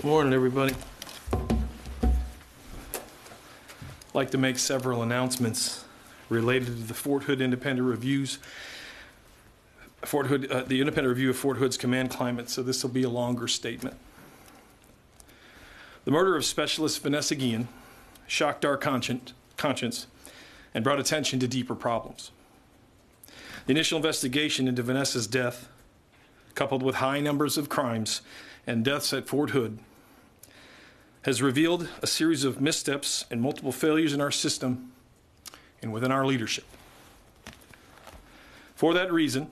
Good morning, everybody. I'd like to make several announcements related to the Fort Hood Independent Reviews. The independent review of Fort Hood's command climate, so this will be a longer statement. The murder of Specialist Vanessa Guillen shocked our conscience and brought attention to deeper problems. The initial investigation into Vanessa's death, coupled with high numbers of crimes and deaths at Fort Hood, has revealed a series of missteps and multiple failures in our system and within our leadership. For that reason,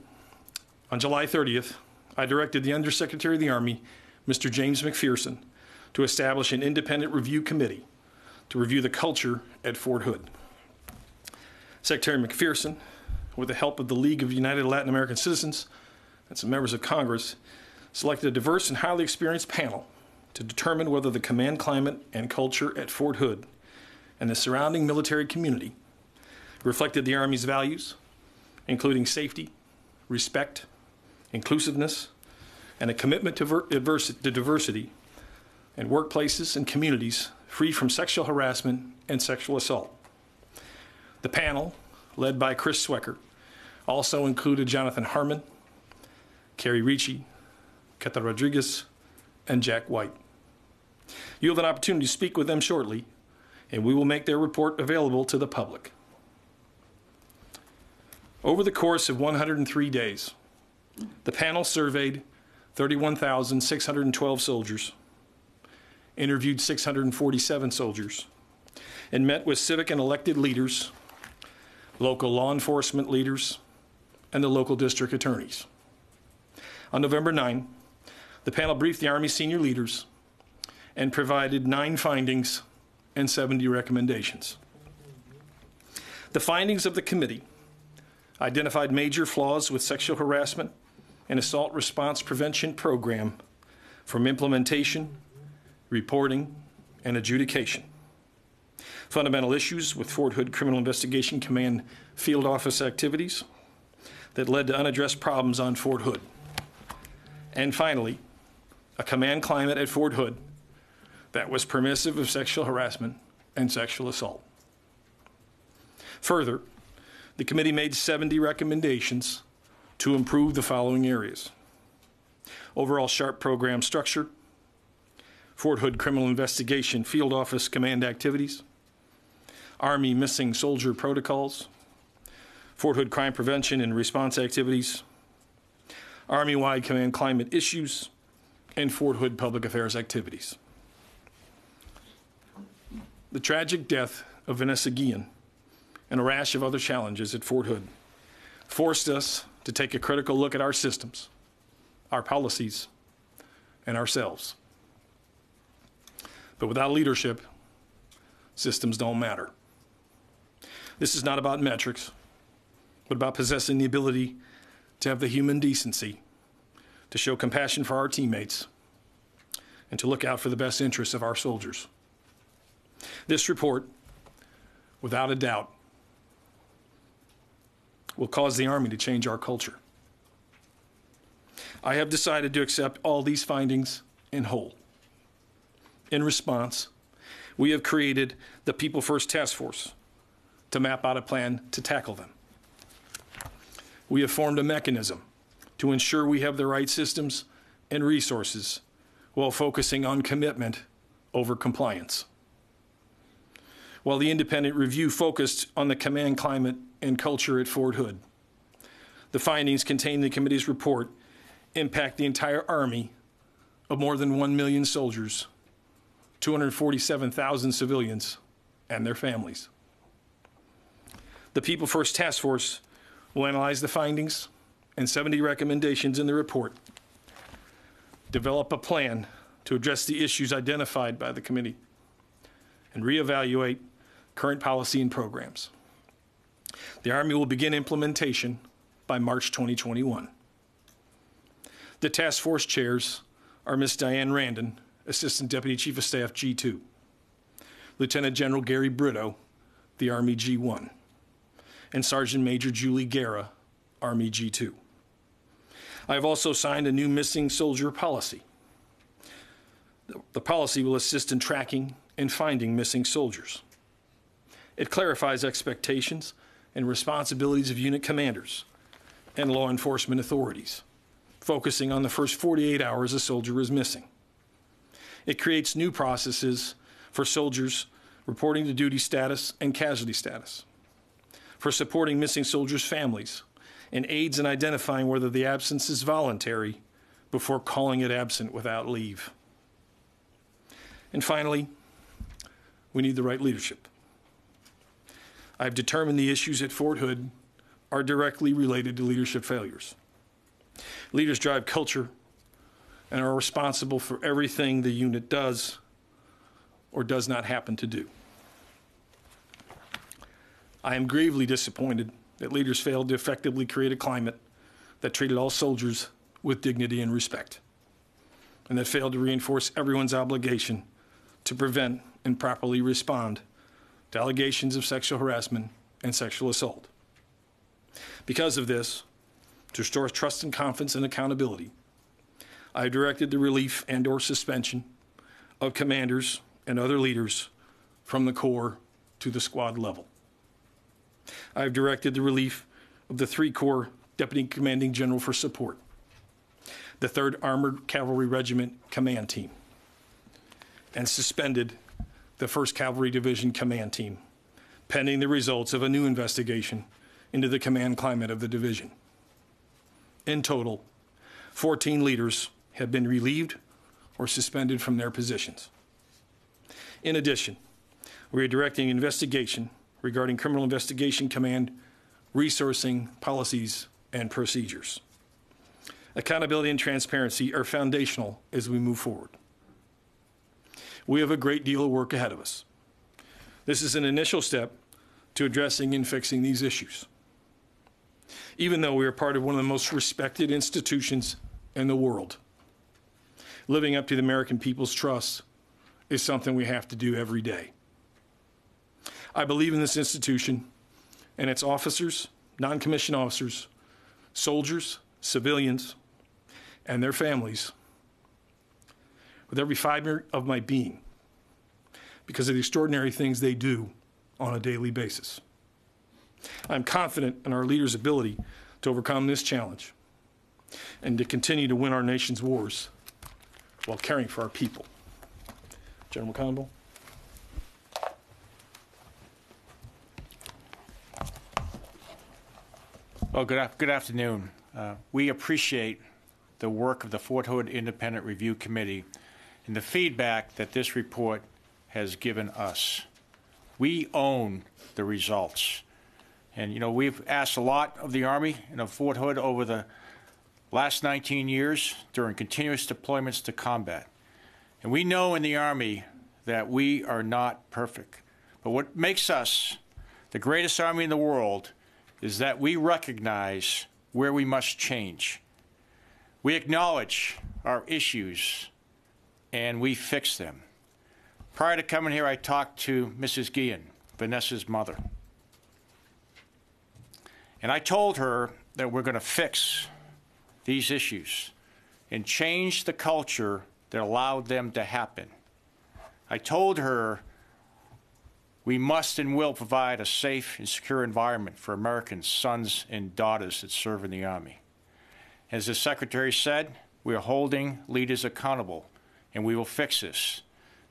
on July 30th, I directed the Undersecretary of the Army, Mr. James McPherson, to establish an independent review committee to review the culture at Fort Hood. Secretary McPherson, with the help of the League of United Latin American Citizens and some members of Congress, selected a diverse and highly experienced panel to determine whether the command climate and culture at Fort Hood and the surrounding military community reflected the Army's values, including safety, respect, inclusiveness, and a commitment to diversity in workplaces and communities free from sexual harassment and sexual assault. The panel, led by Chris Swecker, also included Jonathan Harmon, Carrie Ricci, Keta Rodriguez, and Jack White. You'll have an opportunity to speak with them shortly, and we will make their report available to the public. Over the course of 103 days, the panel surveyed 31,612 soldiers, interviewed 647 soldiers, and met with civic and elected leaders, local law enforcement leaders, and the local district attorneys. On November 9, the panel briefed the Army senior leaders and provided 9 findings and 70 recommendations. The findings of the committee identified major flaws with sexual harassment and assault response prevention program from implementation, reporting, and adjudication. Fundamental issues with Fort Hood Criminal Investigation Command field office activities that led to unaddressed problems on Fort Hood. And finally, a command climate at Fort Hood that was permissive of sexual harassment and sexual assault. Further, the committee made 70 recommendations to improve the following areas: overall SHARP program structure, Fort Hood Criminal Investigation Field Office Command activities, Army missing soldier protocols, Fort Hood crime prevention and response activities, Army-wide command climate issues, and Fort Hood public affairs activities. The tragic death of Vanessa Guillen and a rash of other challenges at Fort Hood forced us to take a critical look at our systems, our policies, and ourselves. But without leadership, systems don't matter. This is not about metrics, but about possessing the ability to have the human decency to show compassion for our teammates and to look out for the best interests of our soldiers. This report, without a doubt, will cause the Army to change our culture. I have decided to accept all these findings in whole. In response, we have created the People First Task Force to map out a plan to tackle them. We have formed a mechanism to ensure we have the right systems and resources while focusing on commitment over compliance. While the independent review focused on the command climate and culture at Fort Hood, the findings contained in the committee's report impact the entire Army of more than 1 million soldiers, 247,000 civilians, and their families. The People First Task Force will analyze the findings and 70 recommendations in the report, develop a plan to address the issues identified by the committee, and reevaluate current policy and programs. The Army will begin implementation by March 2021. The task force chairs are Ms. Diane Randon, Assistant Deputy Chief of Staff G2, Lieutenant General Gary Brito, the Army G1, and Sergeant Major Julie Guerra, Army G2. I have also signed a new missing soldier policy. The policy will assist in tracking and finding missing soldiers. It clarifies expectations and responsibilities of unit commanders and law enforcement authorities, focusing on the first 48 hours a soldier is missing. It creates new processes for soldiers reporting to duty status and casualty status, for supporting missing soldiers' families, and aids in identifying whether the absence is voluntary before calling it absent without leave. And finally, we need the right leadership. I've determined the issues at Fort Hood are directly related to leadership failures. Leaders drive culture and are responsible for everything the unit does or does not happen to do. I am gravely disappointed that leaders failed to effectively create a climate that treated all soldiers with dignity and respect, and that failed to reinforce everyone's obligation to prevent and properly respond to allegations of sexual harassment and sexual assault. Because of this, to restore trust and confidence and accountability, I have directed the relief and/or suspension of commanders and other leaders from the Corps to the squad level. I have directed the relief of the 3 Corps Deputy Commanding General for support, the 3rd Armored Cavalry Regiment Command Team, and suspended the 1st Cavalry Division Command Team, pending the results of a new investigation into the command climate of the division. In total, 14 leaders have been relieved or suspended from their positions. In addition, we are directing investigation regarding Criminal Investigation Command resourcing policies and procedures. Accountability and transparency are foundational as we move forward. We have a great deal of work ahead of us. This is an initial step to addressing and fixing these issues. Even though we are part of one of the most respected institutions in the world, living up to the American people's trust is something we have to do every day. I believe in this institution and its officers, non-commissioned officers, soldiers, civilians, and their families with every fiber of my being because of the extraordinary things they do on a daily basis. I'm confident in our leaders' ability to overcome this challenge and to continue to win our nation's wars while caring for our people. General McConville. Well, good afternoon. We appreciate the work of the Fort Hood Independent Review Committee and the feedback that this report has given us. We own the results. And, you know, we've asked a lot of the Army and of Fort Hood over the last 19 years during continuous deployments to combat. And we know in the Army that we are not perfect. But what makes us the greatest Army in the world is that we recognize where we must change. We acknowledge our issues and we fix them. Prior to coming here, I talked to Mrs. Guillen, Vanessa's mother. And I told her that we're going to fix these issues and change the culture that allowed them to happen. I told her we must and will provide a safe and secure environment for American sons and daughters that serve in the Army. As the Secretary said, we are holding leaders accountable, and we will fix this.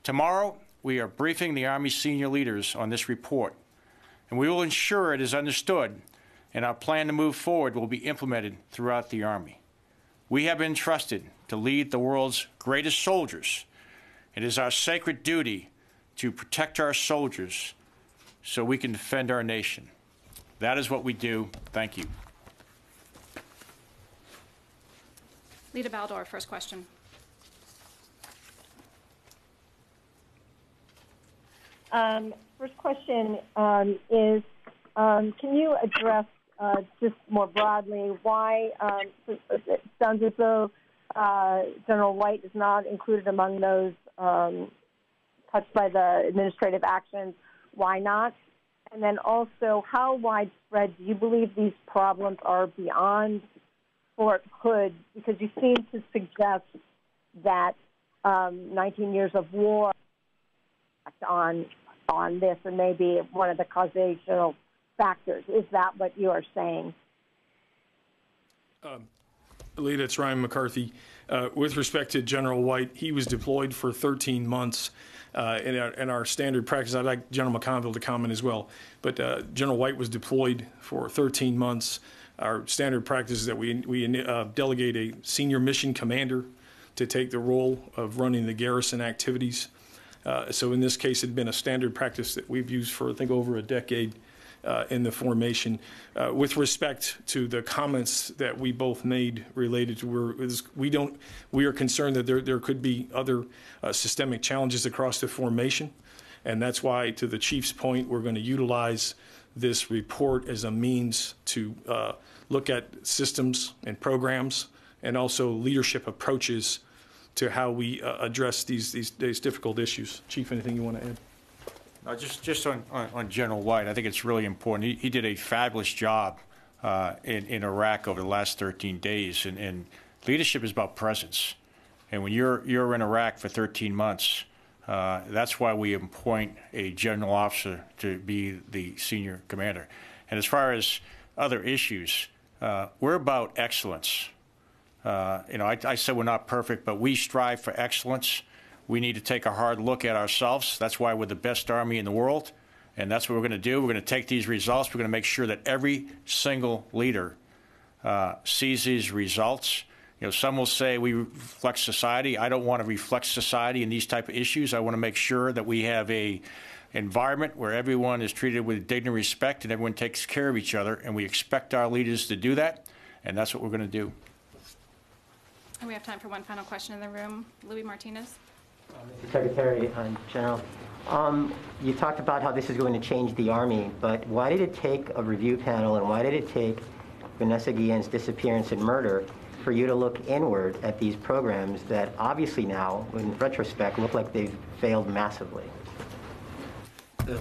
Tomorrow, we are briefing the Army senior leaders on this report, and we will ensure it is understood and our plan to move forward will be implemented throughout the Army. We have been trusted to lead the world's greatest soldiers. It is our sacred duty to protect our soldiers so we can defend our nation. That is what we do. Thank you. Lita Baldor, first question. First question is, can you address just more broadly why it sounds as though General White is not included among those touched by the administrative actions? Why not? And then also, how widespread do you believe these problems are beyond Fort Hood? Because you seem to suggest that 19 years of war on this, and maybe one of the causational factors. Is that what you are saying? Alita, it's Ryan McCarthy. With respect to General White, he was deployed for 13 months. In our standard practice, I'd like General McConville to comment as well, but General White was deployed for 13 months. Our standard practice is that we delegate a senior mission commander to take the role of running the garrison activities. So in this case, it had been a standard practice that we've used for, I think, over a decade in the formation. With respect to the comments that we both made related to we are concerned that there could be other systemic challenges across the formation, and that's why, to the chief's point, we're going to utilize this report as a means to look at systems and programs and also leadership approaches to how we address these difficult issues. Chief, anything you want to add? Just on General White, I think it's really important. He did a fabulous job in Iraq over the last 13 days, and leadership is about presence. And when you're in Iraq for 13 months, that's why we appoint a general officer to be the senior commander. And as far as other issues, we're about excellence. I said we're not perfect, but we strive for excellence. We need to take a hard look at ourselves. That's why we're the best Army in the world, and that's what we're going to do. We're going to take these results. We're going to make sure that every single leader sees these results. Some will say we reflect society. I don't want to reflect society in these type of issues. I want to make sure that we have a environment where everyone is treated with dignity and respect and everyone takes care of each other, and we expect our leaders to do that, and that's what we're going to do. And we have time for one final question in the room. Louis Martinez. Mr. Secretary General, you talked about how this is going to change the Army, but why did it take a review panel and why did it take Vanessa Guillen's disappearance and murder for you to look inward at these programs that obviously now, in retrospect, look like they've failed massively? I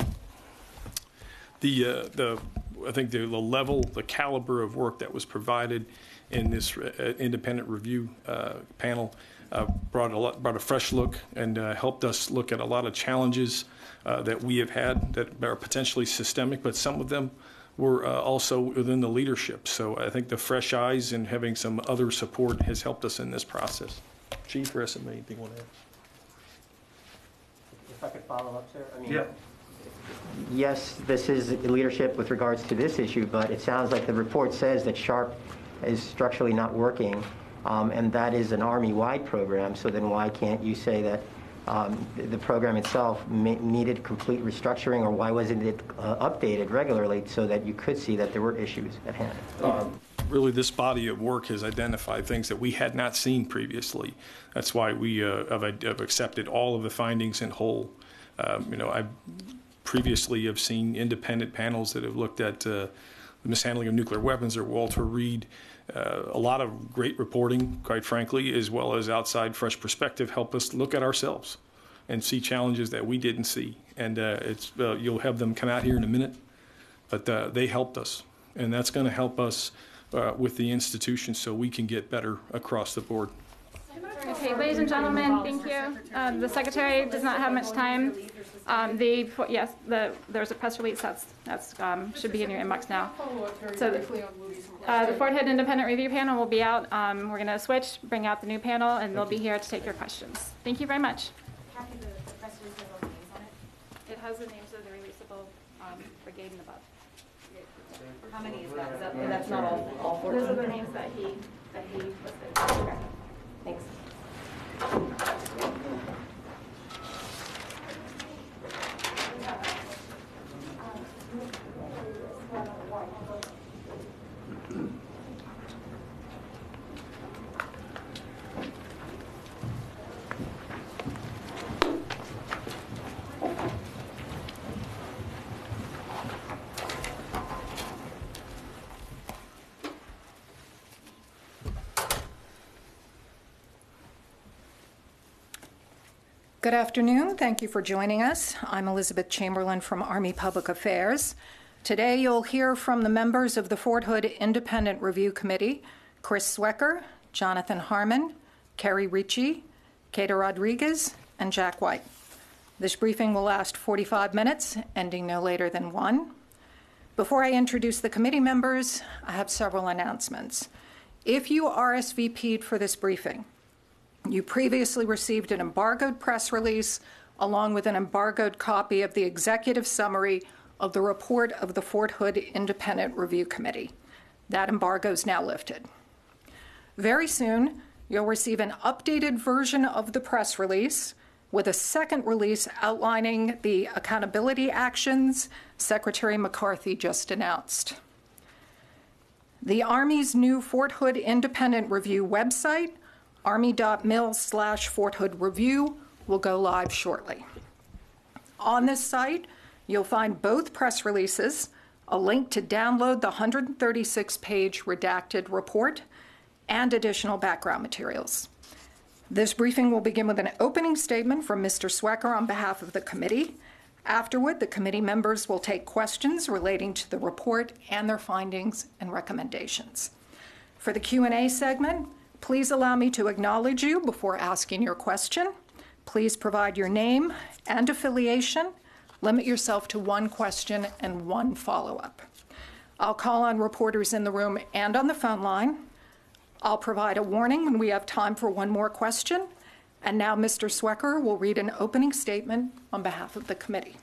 think the level, the caliber of work that was provided in this independent review panel brought a fresh look and helped us look at a lot of challenges that we have had that are potentially systemic, but some of them were also within the leadership. So I think the fresh eyes and having some other support has helped us in this process. Chief or SMA, anything you want to add? If I could follow up, sir? Yeah. Yes, this is leadership with regards to this issue, but it sounds like the report says that SHARP is structurally not working, and that is an Army-wide program, so then why can't you say that the program itself needed complete restructuring, or why wasn't it updated regularly so that you could see that there were issues at hand? Really, this body of work has identified things that we had not seen previously. That's why we have accepted all of the findings in whole. I previously have seen independent panels that have looked at the mishandling of nuclear weapons, or Walter Reed. A lot of great reporting, quite frankly, as well as outside fresh perspective, help us look at ourselves and see challenges that we didn't see. And you'll have them come out here in a minute, but they helped us. And that's going to help us with the institution so we can get better across the board. Okay, ladies and gentlemen, thank you. The Secretary does not have much time. Yes, there's a press release that's should be in your inbox now. So the Fort Hood Independent Review Panel will be out. We're going to switch, bring out the new panel, and they'll be here to take your questions. Thank you very much. The press release has all the names on it? It has the names of the releasable brigade and above. How many is that? That's not all 14? Those are the names that he listed. Thanks. Good afternoon. Thank you for joining us. I'm Elizabeth Chamberlain from Army Public Affairs. Today you'll hear from the members of the Fort Hood Independent Review Committee, Chris Swecker, Jonathan Harmon, Kerry Ricci, Kata Rodriguez, and Jack White. This briefing will last 45 minutes, ending no later than 1. Before I introduce the committee members, I have several announcements. If you RSVP'd for this briefing, you previously received an embargoed press release along with an embargoed copy of the executive summary of the report of the Fort Hood Independent Review Committee. That embargo is now lifted. Very soon, you'll receive an updated version of the press release with a second release outlining the accountability actions Secretary McCarthy just announced. The Army's new Fort Hood Independent Review website, army.mil/Fort Hood Review, will go live shortly. On this site, you'll find both press releases, a link to download the 136-page redacted report, and additional background materials. This briefing will begin with an opening statement from Mr. Swecker on behalf of the committee. Afterward, the committee members will take questions relating to the report and their findings and recommendations. For the Q&A segment, please allow me to acknowledge you before asking your question. Please provide your name and affiliation. Limit yourself to one question and one follow-up. I'll call on reporters in the room and on the phone line. I'll provide a warning when we have time for one more question. And now Mr. Swecker will read an opening statement on behalf of the committee.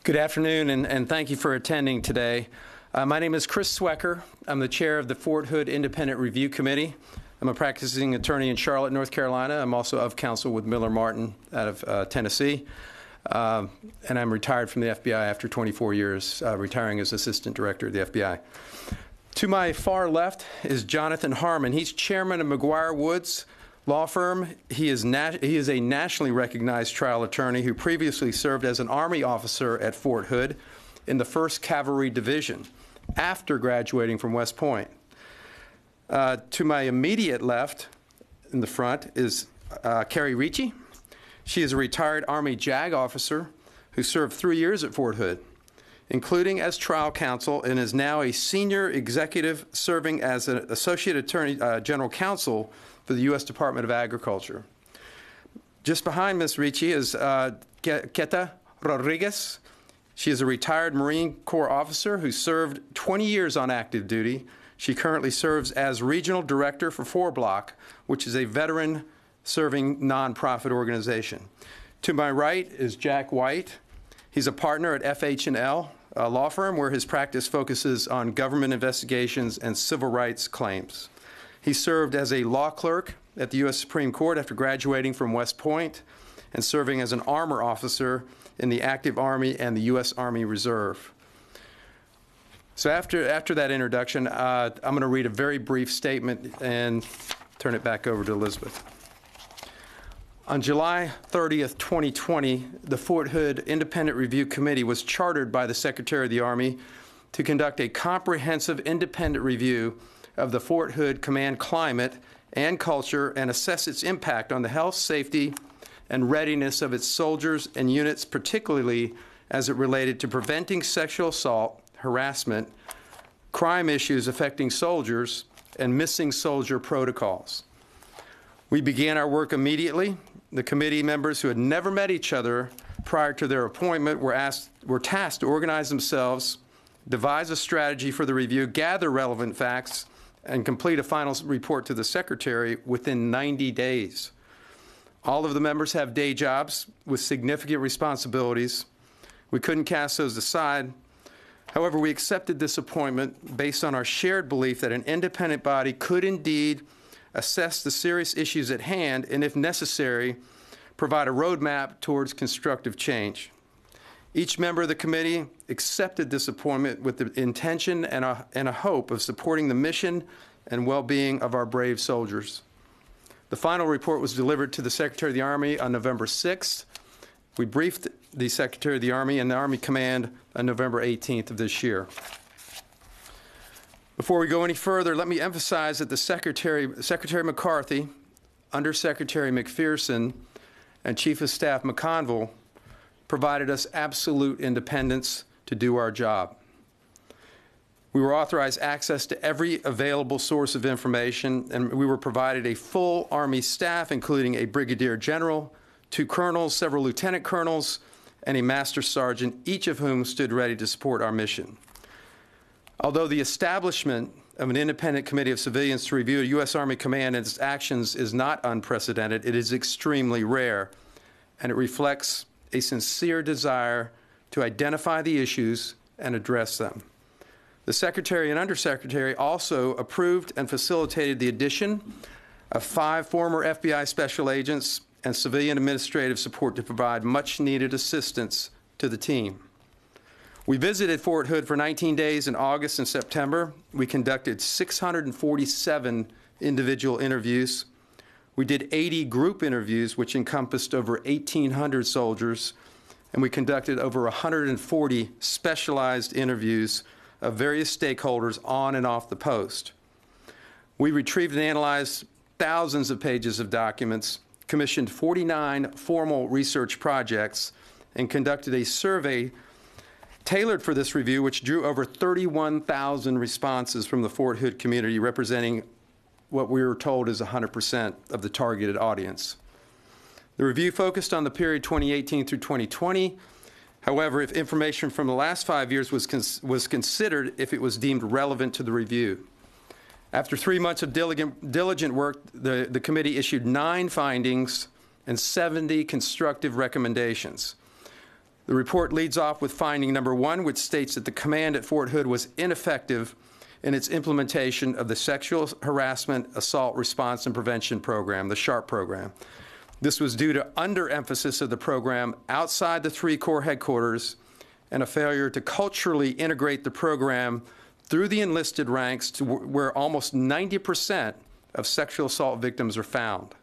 Good afternoon, and thank you for attending today. My name is Chris Swecker. I'm the chair of the Fort Hood Independent Review Committee. I'm a practicing attorney in Charlotte, North Carolina. I'm also of counsel with Miller Martin out of Tennessee. And I'm retired from the FBI after 24 years, retiring as Assistant Director of the FBI. To my far left is Jonathan Harmon. He's chairman of McGuire Woods Law Firm. He is a nationally recognized trial attorney who previously served as an Army officer at Fort Hood in the 1st Cavalry Division after graduating from West Point. To my immediate left in the front is Carrie Ricci. She is a retired Army JAG officer who served 3 years at Fort Hood, including as trial counsel, and is now a senior executive serving as an associate attorney general counsel for the U.S. Department of Agriculture. Just behind Ms. Ricci is Kata Rodriguez. She is a retired Marine Corps officer who served 20 years on active duty. She currently serves as regional director for 4 Block, which is a veteran serving nonprofit organization. To my right is Jack White. He's a partner at FH&L, a law firm where his practice focuses on government investigations and civil rights claims. He served as a law clerk at the U.S. Supreme Court after graduating from West Point and serving as an armor officer in the active Army and the U.S. Army Reserve. So after that introduction, I'm going to read a very brief statement and turn it back over to Elizabeth. On July 30th, 2020, the Fort Hood Independent Review Committee was chartered by the Secretary of the Army to conduct a comprehensive independent review of the Fort Hood command climate and culture and assess its impact on the health, safety, and readiness of its soldiers and units, particularly as it related to preventing sexual assault, harassment, crime issues affecting soldiers, and missing soldier protocols. We began our work immediately. The committee members who had never met each other prior to their appointment were tasked to organize themselves, devise a strategy for the review, gather relevant facts, and complete a final report to the Secretary within 90 days. All of the members have day jobs with significant responsibilities. We couldn't cast those aside. However, we accepted this appointment based on our shared belief that an independent body could indeed assess the serious issues at hand and, if necessary, provide a roadmap towards constructive change. Each member of the committee accepted this appointment with the intention and a hope of supporting the mission and well-being of our brave soldiers. The final report was delivered to the Secretary of the Army on November 6th. We briefed the Secretary of the Army and the Army Command on November 18th of this year. Before we go any further, let me emphasize that Secretary McCarthy, Undersecretary McPherson, and Chief of Staff McConville provided us absolute independence to do our job. We were authorized access to every available source of information, and we were provided a full Army staff, including a brigadier general, 2 colonels, several lieutenant colonels, and a master sergeant, each of whom stood ready to support our mission. Although the establishment of an independent committee of civilians to review a U.S. Army command and its actions is not unprecedented, it is extremely rare, and it reflects a sincere desire to identify the issues and address them. The Secretary and Undersecretary also approved and facilitated the addition of 5 former FBI special agents and civilian administrative support to provide much-needed assistance to the team. We visited Fort Hood for 19 days in August and September. We conducted 647 individual interviews. We did 80 group interviews, which encompassed over 1,800 soldiers, and we conducted over 140 specialized interviews of various stakeholders on and off the post. We retrieved and analyzed thousands of pages of documents, commissioned 49 formal research projects, and conducted a survey tailored for this review, which drew over 31,000 responses from the Fort Hood community, representing what we were told is 100% of the targeted audience. The review focused on the period 2018 through 2020. However, if information from the last 5 years was considered if it was deemed relevant to the review. After 3 months of diligent work, the committee issued 9 findings and 70 constructive recommendations. The report leads off with finding number 1, which states that the command at Fort Hood was ineffective in its implementation of the Sexual Harassment, Assault Response and Prevention Program, the SHARP program. This was due to underemphasis of the program outside the 3 Corps headquarters and a failure to culturally integrate the program through the enlisted ranks to where almost 90% of sexual assault victims are found.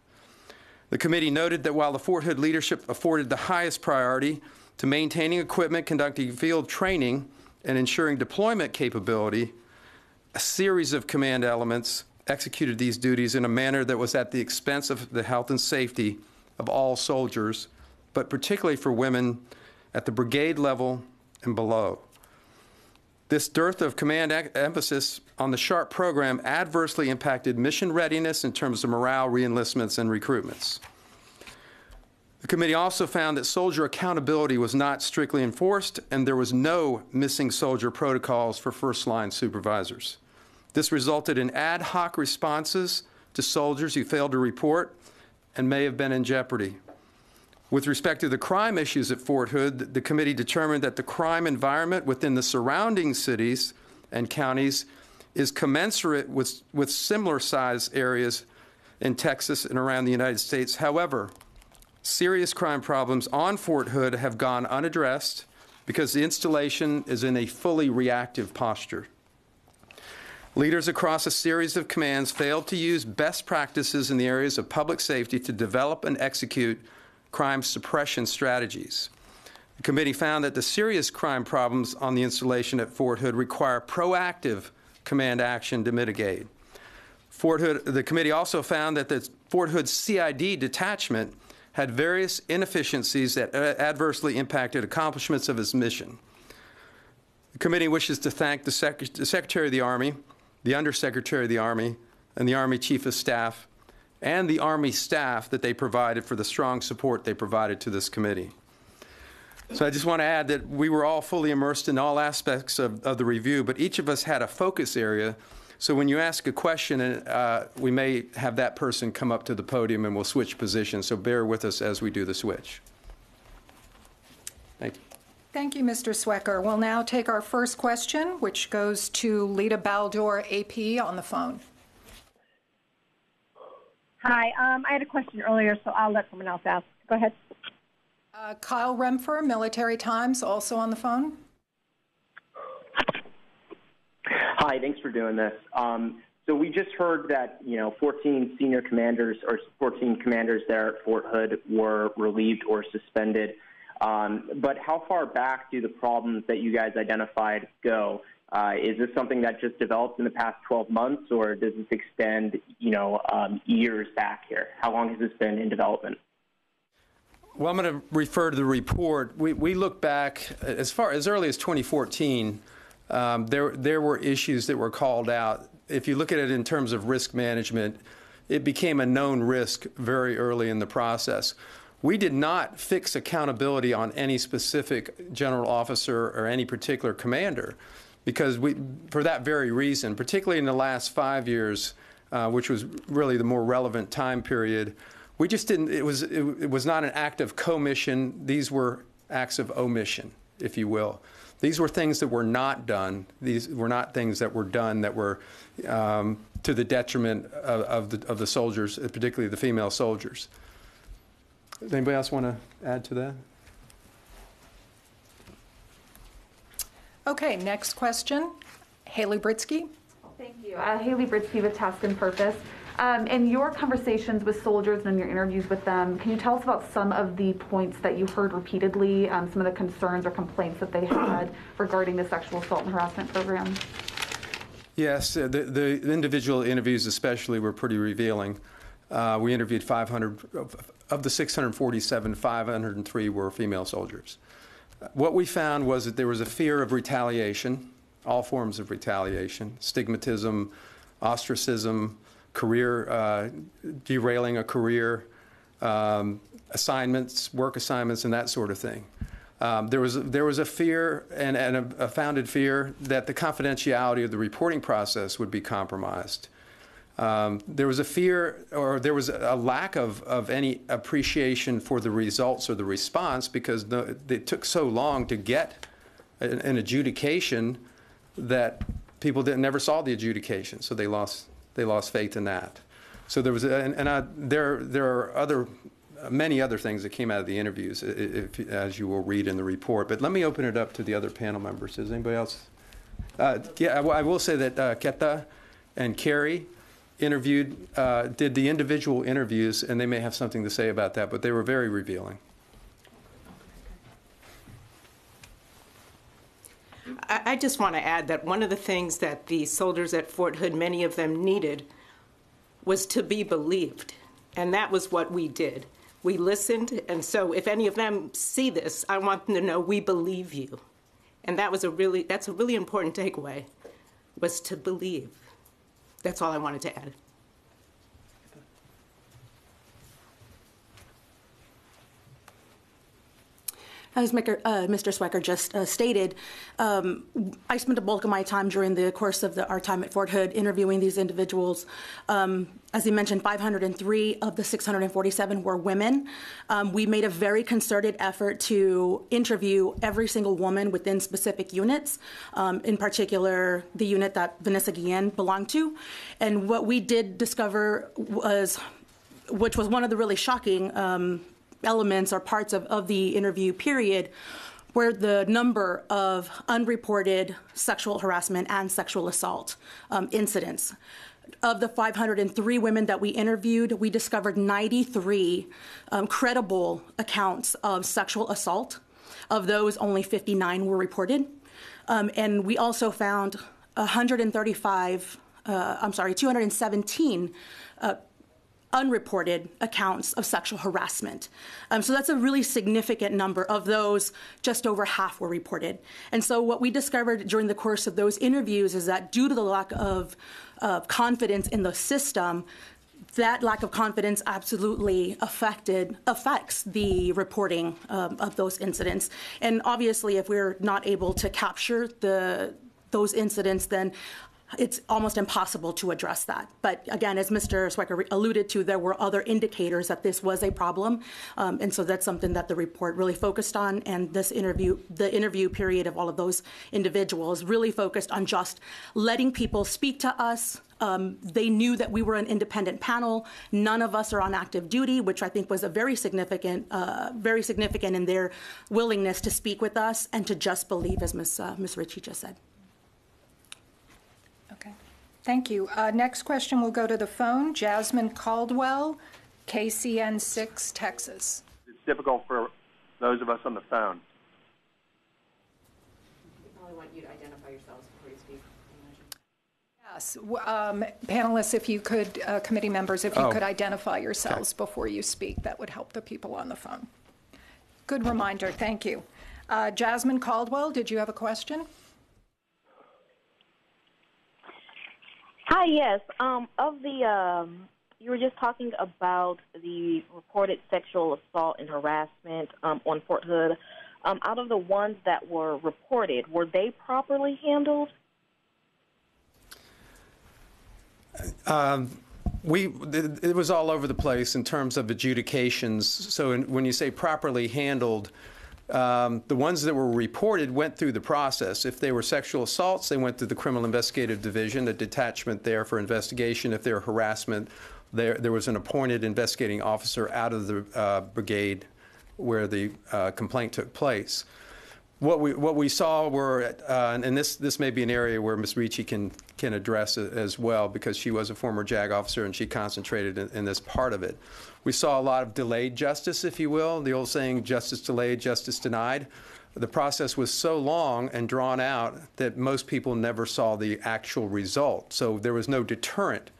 The committee noted that while the Fort Hood leadership afforded the highest priority to maintaining equipment, conducting field training, and ensuring deployment capability, a series of command elements executed these duties in a manner that was at the expense of the health and safety of all soldiers, but particularly for women at the brigade level and below. This dearth of command emphasis on the SHARP program adversely impacted mission readiness in terms of morale, reenlistments, and recruitments. The committee also found that soldier accountability was not strictly enforced, and there was no missing soldier protocols for first-line supervisors. This resulted in ad hoc responses to soldiers who failed to report and may have been in jeopardy. With respect to the crime issues at Fort Hood, the committee determined that the crime environment within the surrounding cities and counties is commensurate with similar size areas in Texas and around the United States. However, serious crime problems on Fort Hood have gone unaddressed because the installation is in a fully reactive posture. Leaders across a series of commands failed to use best practices in the areas of public safety to develop and execute crime suppression strategies. The committee found that the serious crime problems on the installation at Fort Hood require proactive command action to mitigate. The committee also found that the Fort Hood CID detachment had various inefficiencies that adversely impacted accomplishments of its mission. The committee wishes to thank the Secretary of the Army, the Undersecretary of the Army, and the Army Chief of Staff, and the Army staff that they provided for the strong support they provided to this committee. So I just want to add that we were all fully immersed in all aspects of the review, but each of us had a focus area. So when you ask a question, we may have that person come up to the podium and we'll switch positions. So bear with us as we do the switch. Thank you. Thank you, Mr. Swecker. We'll now take our first question, which goes to Lita Baldor, AP, on the phone. Hi, I had a question earlier, so I'll let someone else ask. Go ahead. Kyle Remfer, Military Times, also on the phone. Hi, thanks for doing this. So we just heard that 14 senior commanders or 14 commanders there at Fort Hood were relieved or suspended. But how far back do the problems that you guys identified go? Is this something that just developed in the past 12 months, or does this extend, years back here? How long has this been in development? Well, I'm going to refer to the report. We look back as far as early as 2014. there were issues that were called out. If you look at it in terms of risk management, it became a known risk very early in the process. We did not fix accountability on any specific general officer or any particular commander, because for that very reason, particularly in the last 5 years, which was really the more relevant time period, we just didn't. It was not an act of commission. These were acts of omission, if you will. These were things that were not done. These were not things that were done that were to the detriment of the soldiers, particularly the female soldiers. Does anybody else want to add to that? Okay, next question. Haley Britsky. Thank you. Haley Britsky with Task and Purpose. In your conversations with soldiers and in your interviews with them, can you tell us about some of the points that you heard repeatedly, some of the concerns or complaints that they had regarding the sexual assault and harassment program? Yes, the individual interviews especially were pretty revealing. We interviewed 500, of the 647, 503 were female soldiers. What we found was that there was a fear of retaliation, all forms of retaliation, stigmatism, ostracism, career, derailing a career, assignments, work assignments, and that sort of thing. There was a fear and a founded fear that the confidentiality of the reporting process would be compromised. There was a fear, or there was a lack of any appreciation for the results or the response, because it took so long to get an adjudication that people never saw the adjudication, so they lost faith in that. So there was, there are many other things that came out of the interviews, as you will read in the report. But let me open it up to the other panel members. Does anybody else? Yeah, I will say that Keta and Carrie did the individual interviews, and they may have something to say about that, but they were very revealing. I just want to add that one of the things that the soldiers at Fort Hood, many of them needed, was to be believed. And that was what we did. We listened, and so if any of them see this, I want them to know we believe you. And that's a really important takeaway, was to believe. That's all I wanted to add. As Mr. Swecker just stated, I spent a bulk of my time during the course of our time at Fort Hood interviewing these individuals. As he mentioned, 503 of the 647 were women. We made a very concerted effort to interview every single woman within specific units, in particular the unit that Vanessa Guillen belonged to. And what we did discover was, which was one of the really shocking elements or parts of the interview period, where the number of unreported sexual harassment and sexual assault incidents. Of the 503 women that we interviewed, we discovered 93 credible accounts of sexual assault. Of those, only 59 were reported. And we also found 217 unreported accounts of sexual harassment. So that's a really significant number. Of those, just over half were reported. And so what we discovered during the course of those interviews is that due to the lack of confidence in the system, that lack of confidence absolutely affects the reporting of those incidents. And obviously, if we're not able to capture those incidents, then it's almost impossible to address that. But again, as Mr. Swecker alluded to, there were other indicators that this was a problem. And so that's something that the report really focused on. And the interview period of all of those individuals really focused on just letting people speak to us. They knew that we were an independent panel. None of us are on active duty, which I think was a very significant in their willingness to speak with us and to just believe, as Ms. Ritchie just said. Thank you. Next question will go to the phone. Jasmine Caldwell, KCN 6, Texas. It's difficult for those of us on the phone. We probably want you to identify yourselves before you speak. Yes. Panelists, if you could, committee members, if you could identify yourselves before you speak, that would help the people on the phone. Good reminder. Thank you. Jasmine Caldwell, did you have a question? Hi, yes. You were just talking about the reported sexual assault and harassment on Fort Hood. Out of the ones that were reported, were they properly handled? It was all over the place in terms of adjudications. So when you say properly handled, the ones that were reported went through the process. If they were sexual assaults, they went through the Criminal Investigative Division, a detachment there for investigation. If they were harassment, there was an appointed investigating officer out of the brigade where the complaint took place. What we saw were, and this may be an area where Ms. Ricci can address it as well, because she was a former JAG officer and she concentrated in this part of it. We saw a lot of delayed justice, if you will, the old saying, justice delayed, justice denied. The process was so long and drawn out that most people never saw the actual result. So there was no deterrent,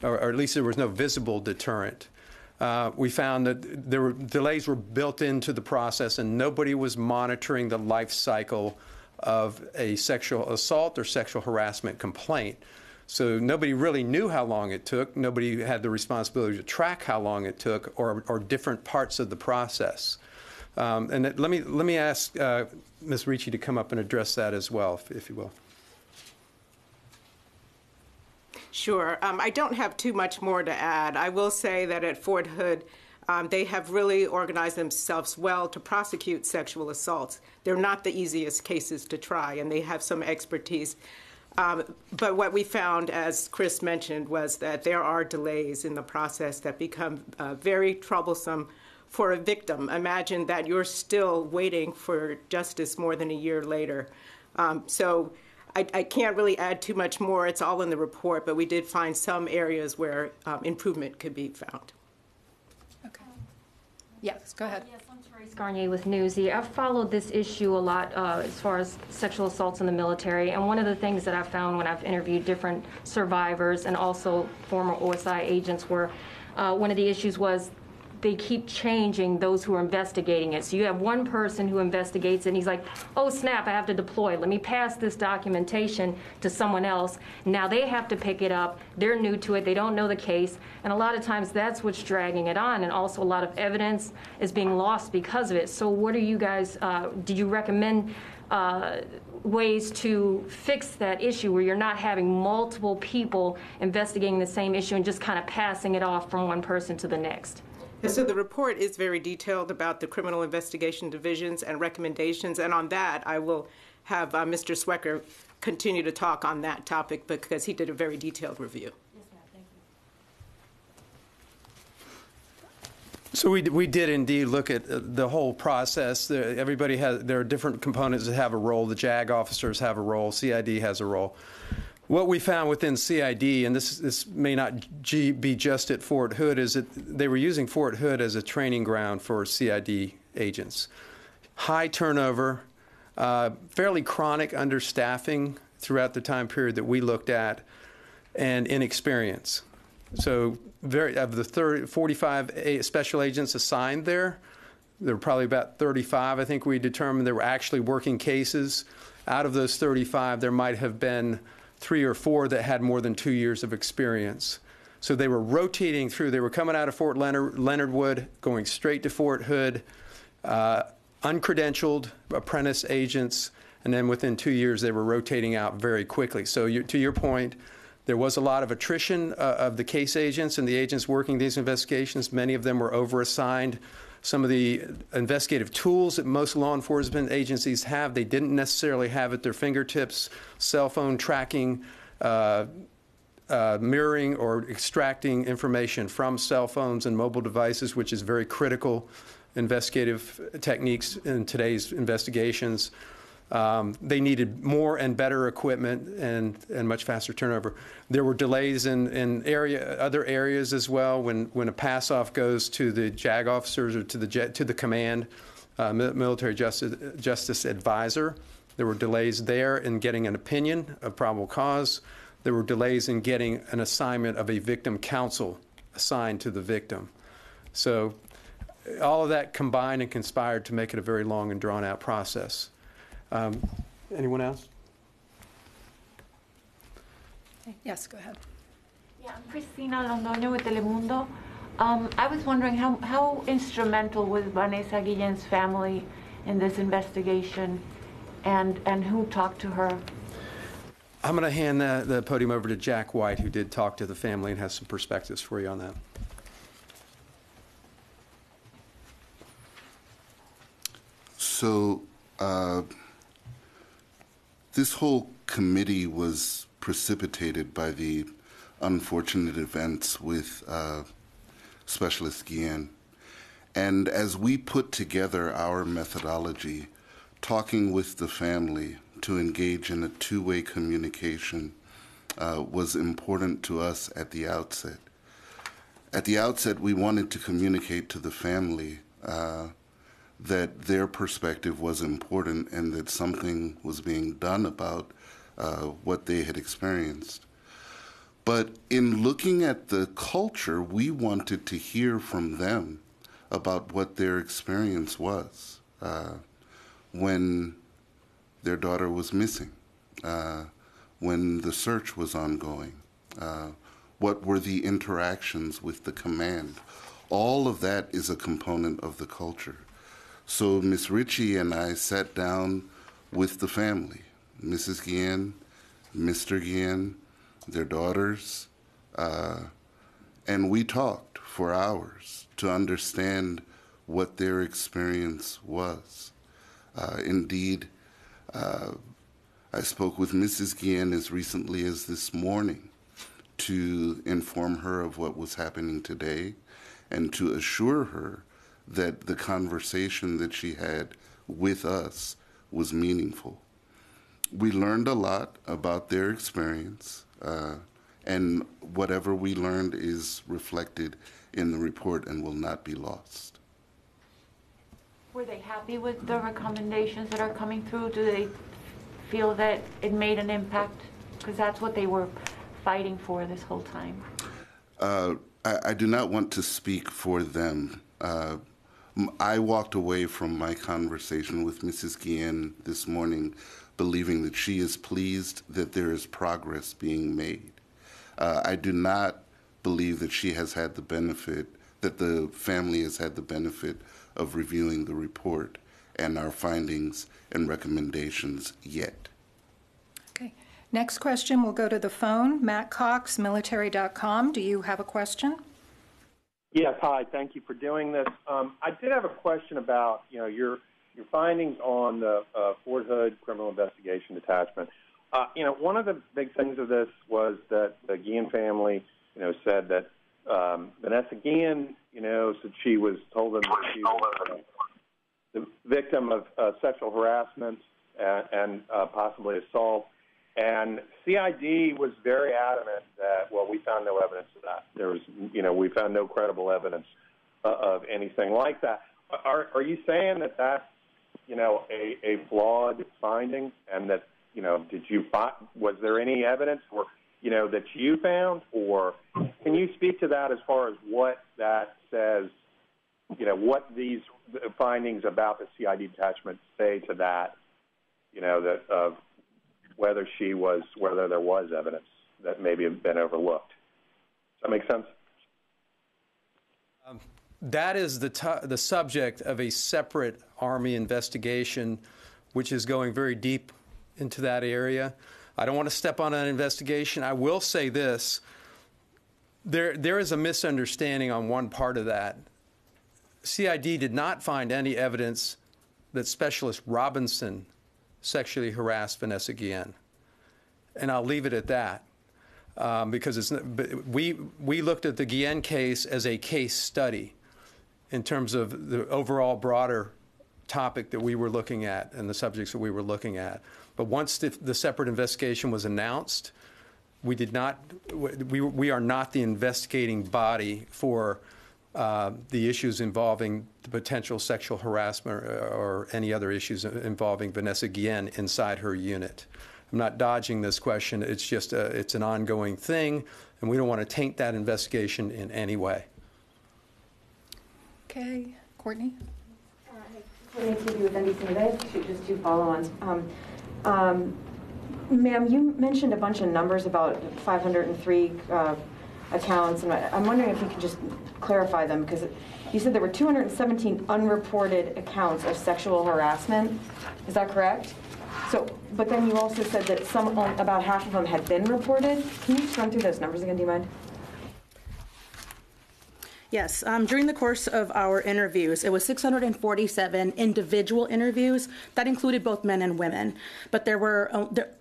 or at least there was no visible deterrent. We found that delays were built into the process, and nobody was monitoring the life cycle of a sexual assault or sexual harassment complaint. So nobody really knew how long it took. Nobody had the responsibility to track how long it took, or different parts of the process. And let me ask Ms. Ricci to come up and address that as well, if you will. Sure. I don't have too much more to add. I will say that at Fort Hood, they have really organized themselves well to prosecute sexual assaults. They're not the easiest cases to try, and they have some expertise. But what we found, as Chris mentioned, was that there are delays in the process that become very troublesome for a victim. Imagine that you're still waiting for justice more than a year later. So I can't really add too much more. It's all in the report, but we did find some areas where improvement could be found. Okay. Yes, go ahead. Yes, I'm Trace Garnier with NewsIN. I've followed this issue a lot as far as sexual assaults in the military, and one of the things that I found when I've interviewed different survivors and also former OSI agents were one of the issues was they keep changing those who are investigating it. So you have one person who investigates it, and he's like, oh snap, I have to deploy. Let me pass this documentation to someone else. Now they have to pick it up. They're new to it. They don't know the case. And a lot of times that's what's dragging it on. And also a lot of evidence is being lost because of it. So what are you guys, did you recommend ways to fix that issue where you're not having multiple people investigating the same issue and just kind of passing it off from one person to the next? So the report is very detailed about the criminal investigation divisions and recommendations, and on that I will have Mr. Swecker continue to talk on that topic because he did a very detailed review. Yes, ma'am. Thank you. So we did indeed look at the whole process. There are different components that have a role. The JAG officers have a role. CID has a role. What we found within CID, and this may not be just at Fort Hood, is that they were using Fort Hood as a training ground for CID agents. High turnover, fairly chronic understaffing throughout the time period that we looked at, and inexperience. So of the 45 special agents assigned there were probably about 35, I think we determined, that were actually working cases. Out of those 35, there might have been 3 or 4 that had more than 2 years of experience. So they were rotating through. They were coming out of Fort Leonard Wood, going straight to Fort Hood, uncredentialed apprentice agents, and then within 2 years they were rotating out very quickly. So to your point, there was a lot of attrition of the case agents and the agents working these investigations. Many of them were overassigned. Some of the investigative tools that most law enforcement agencies have, they didn't necessarily have at their fingertips. Cell phone tracking, mirroring or extracting information from cell phones and mobile devices, which is very critical investigative techniques in today's investigations. They needed more and better equipment and much faster turnover. There were delays in other areas as well. When a pass-off goes to the JAG officers or to the command, military justice advisor, there were delays there in getting an opinion of probable cause. There were delays in getting an assignment of a victim counsel assigned to the victim. So all of that combined and conspired to make it a very long and drawn-out process. Anyone else? Yes, go ahead. Yeah, I'm Cristina Londoño with Telemundo. I was wondering how instrumental was Vanessa Guillen's family in this investigation, and who talked to her? I'm going to hand the podium over to Jack White, who did talk to the family and has some perspectives for you on that. So this whole committee was precipitated by the unfortunate events with Specialist Guillen. And as we put together our methodology, talking with the family to engage in a two-way communication was important to us at the outset. At the outset, we wanted to communicate to the family that their perspective was important and that something was being done about what they had experienced. But in looking at the culture, we wanted to hear from them about what their experience was when their daughter was missing, when the search was ongoing, what were the interactions with the command. All of that is a component of the culture. So Ms. Ritchie and I sat down with the family, Mrs. Guillen, Mr. Guillen, their daughters, and we talked for hours to understand what their experience was. Indeed, I spoke with Mrs. Guillen as recently as this morning to inform her of what was happening today and to assure her that the conversation that she had with us was meaningful. We learned a lot about their experience, and whatever we learned is reflected in the report and will not be lost. Were they happy with the recommendations that are coming through? Do they feel that it made an impact? Because that's what they were fighting for this whole time. I do not want to speak for them. I walked away from my conversation with Mrs. Guillen this morning believing that she is pleased that there is progress being made. I do not believe that she has had the benefit, that the family has had the benefit of reviewing the report and our findings and recommendations yet. Okay. Next question will go to the phone. Matt Cox, military.com. Do you have a question? Yes, hi. Thank you for doing this. I did have a question about, your findings on the Fort Hood Criminal Investigation Detachment. One of the big things of this was that the Guillen family, said that Vanessa Guillen, said she was told them that she was the victim of sexual harassment and possibly assault. And CID was very adamant that, well, we found no evidence of that. There was, we found no credible evidence of anything like that. Are you saying that that's, a flawed finding, and that, was there any evidence or, that you found, or can you speak to that as far as what that says, what these findings about the CID detachment say to that, that of whether there was evidence that maybe had been overlooked? Does that make sense? That is the subject of a separate Army investigation, which is going very deep into that area. I don't want to step on that investigation. I will say this. There is a misunderstanding on one part of that. CID did not find any evidence that Specialist Robinson sexually harassed Vanessa Guillen. And I'll leave it at that. Because we looked at the Guillen case as a case study in terms of the overall broader topic that we were looking at and the subjects that we were looking at. But once the separate investigation was announced, we are not the investigating body for the issues involving the potential sexual harassment or any other issues involving Vanessa Guillen inside her unit. I'm not dodging this question. It's just it's an ongoing thing, and we don't want to taint that investigation in any way. Okay, Courtney. Courtney TV with NBC News. I have just two follow-ons. Ma'am, you mentioned a bunch of numbers about 503 accounts, and I'm wondering if you could just clarify them, because you said there were 217 unreported accounts of sexual harassment. Is that correct? So, but then you also said that about half of them had been reported. Can you just run through those numbers again, do you mind? Yes, during the course of our interviews, it was 647 individual interviews. That included both men and women, but there were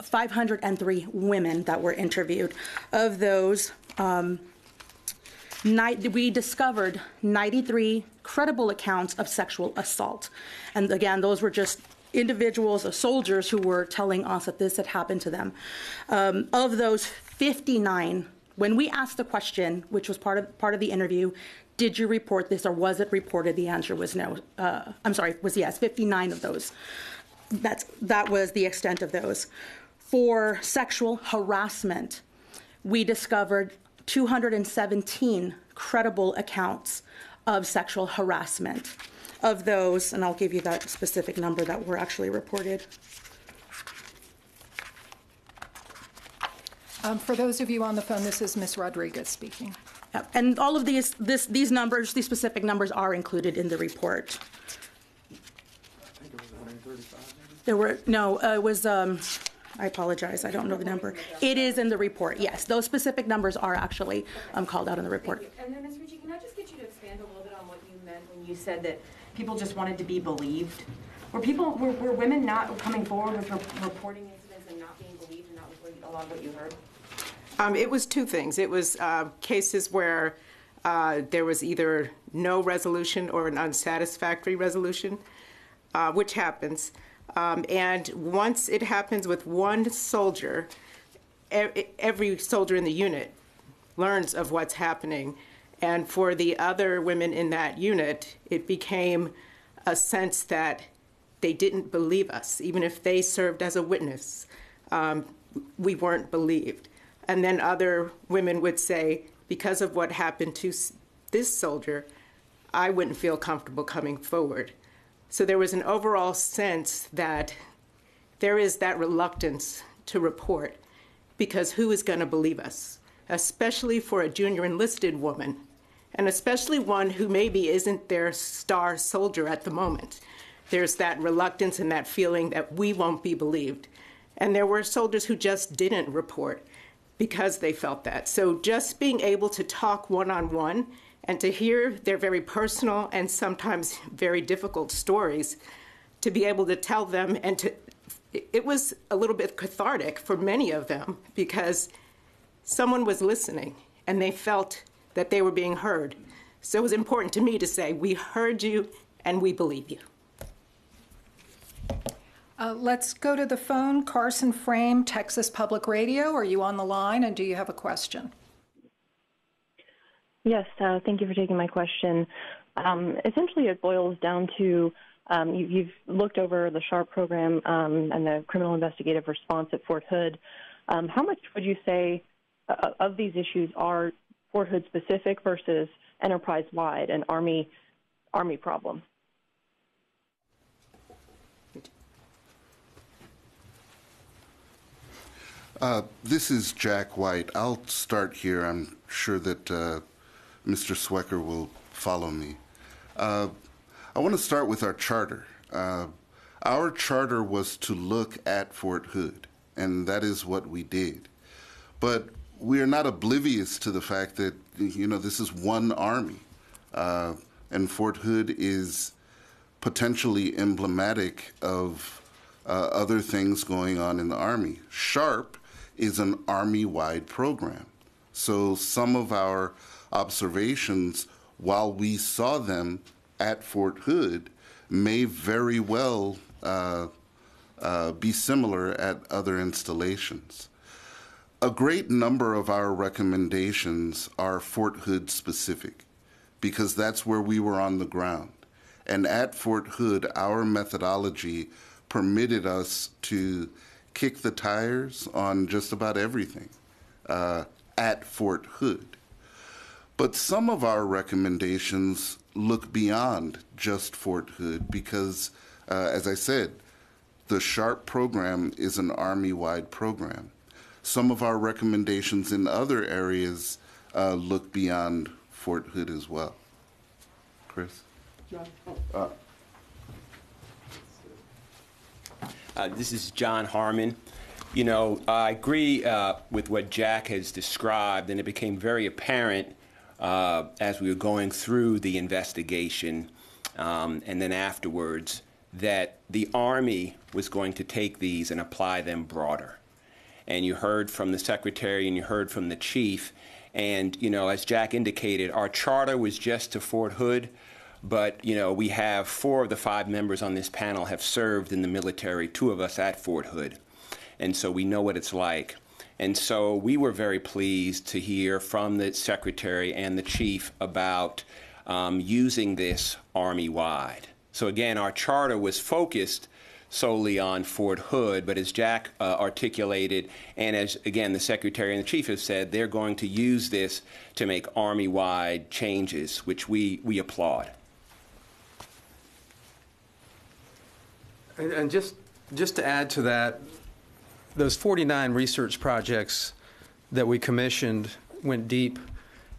503 women that were interviewed. Of those, we discovered 93 credible accounts of sexual assault. And again, those were just individuals, soldiers, who were telling us that this had happened to them. Of those, 59, when we asked the question, which was part of the interview, did you report this or was it reported? The answer was no. Was yes. 59 of those. That was the extent of those. For sexual harassment, we discovered 217 credible accounts of sexual harassment. Of those, and I'll give you that specific number that were actually reported. For those of you on the phone, this is Ms. Rodriguez speaking. Yep. And all of these numbers, these specific numbers, are included in the report. I think it was 135. There were no. It was. I apologize. I don't know the number. It is in the report. Yes, those specific numbers are actually called out in the report. And then, Ms. Ricci, can I just get you to expand a little bit on what you meant when you said that people just wanted to be believed? Were women not coming forward with reporting incidents and not being believed, and that was a lot of what you heard? It was two things. It was cases where there was either no resolution or an unsatisfactory resolution, which happens. And once it happens with one soldier, every soldier in the unit learns of what's happening. And for the other women in that unit, it became a sense that they didn't believe us. Even if they served as a witness, we weren't believed. And then other women would say, because of what happened to this soldier, I wouldn't feel comfortable coming forward. So there was an overall sense that there is that reluctance to report, because who is going to believe us, especially for a junior enlisted woman, and especially one who maybe isn't their star soldier at the moment. There's that reluctance and that feeling that we won't be believed. And there were soldiers who just didn't report because they felt that. So just being able to talk one-on-one and to hear their very personal and sometimes very difficult stories, to be able to tell them, and it was a little bit cathartic for many of them, because someone was listening and they felt that they were being heard. So it was important to me to say, we heard you and we believe you. Let's go to the phone. Carson Frame, Texas Public Radio. Are you on the line, and do you have a question? Yes, thank you for taking my question. Essentially, it boils down to you've looked over the SHARP program and the criminal investigative response at Fort Hood. How much would you say of these issues are Fort Hood specific versus enterprise-wide, an Army problem? This is Jack White. I'll start here. I'm sure that Mr. Swecker will follow me. I want to start with our charter. Our charter was to look at Fort Hood, and that is what we did. But we are not oblivious to the fact that, this is one Army, and Fort Hood is potentially emblematic of other things going on in the Army. SHARP is an Army-wide program. So some of our observations, while we saw them at Fort Hood, may very well be similar at other installations. A great number of our recommendations are Fort Hood specific, because that's where we were on the ground. And at Fort Hood, our methodology permitted us to kick the tires on just about everything at Fort Hood. But some of our recommendations look beyond just Fort Hood because, as I said, the SHARP program is an Army-wide program. Some of our recommendations in other areas look beyond Fort Hood as well. Chris? This is John Harmon. You know, I agree with what Jack has described, and it became very apparent as we were going through the investigation and then afterwards that the Army was going to take these and apply them broader. And you heard from the Secretary and you heard from the Chief. And, you know, as Jack indicated, our charter was just to Fort Hood, but, you know, we have 4 of the 5 members on this panel have served in the military, 2 of us at Fort Hood. And so we know what it's like. And so we were very pleased to hear from the Secretary and the Chief about using this Army-wide. So again, our charter was focused solely on Fort Hood, but as Jack articulated, and as, again, the Secretary and the Chief have said, they're going to use this to make Army-wide changes, which we applaud. And just to add to that, those 49 research projects that we commissioned went deep,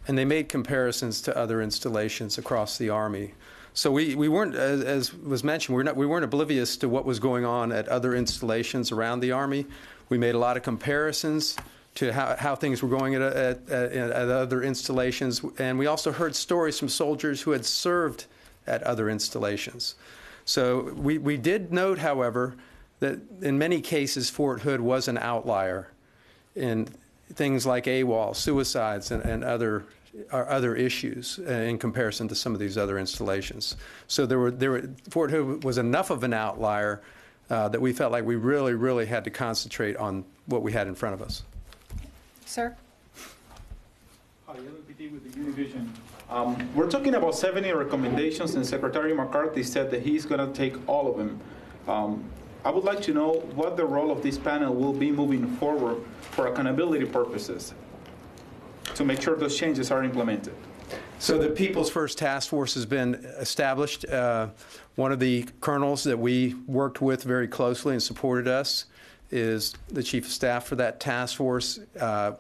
and they made comparisons to other installations across the Army. So we weren't, as was mentioned, we weren't oblivious to what was going on at other installations around the Army. We made a lot of comparisons to how things were going at other installations, and we also heard stories from soldiers who had served at other installations. So we did note, however, that in many cases Fort Hood was an outlier in things like AWOL, suicides, and other issues in comparison to some of these other installations. So Fort Hood was enough of an outlier that we felt like we really had to concentrate on what we had in front of us. Sir? Hi, LPT with the Univision. We're talking about 70 recommendations, and Secretary McCarthy said that he's going to take all of them. I would like to know what the role of this panel will be moving forward for accountability purposes to make sure those changes are implemented. So the People's First Task Force has been established. One of the colonels that we worked with very closely and supported us is the Chief of Staff for that task force.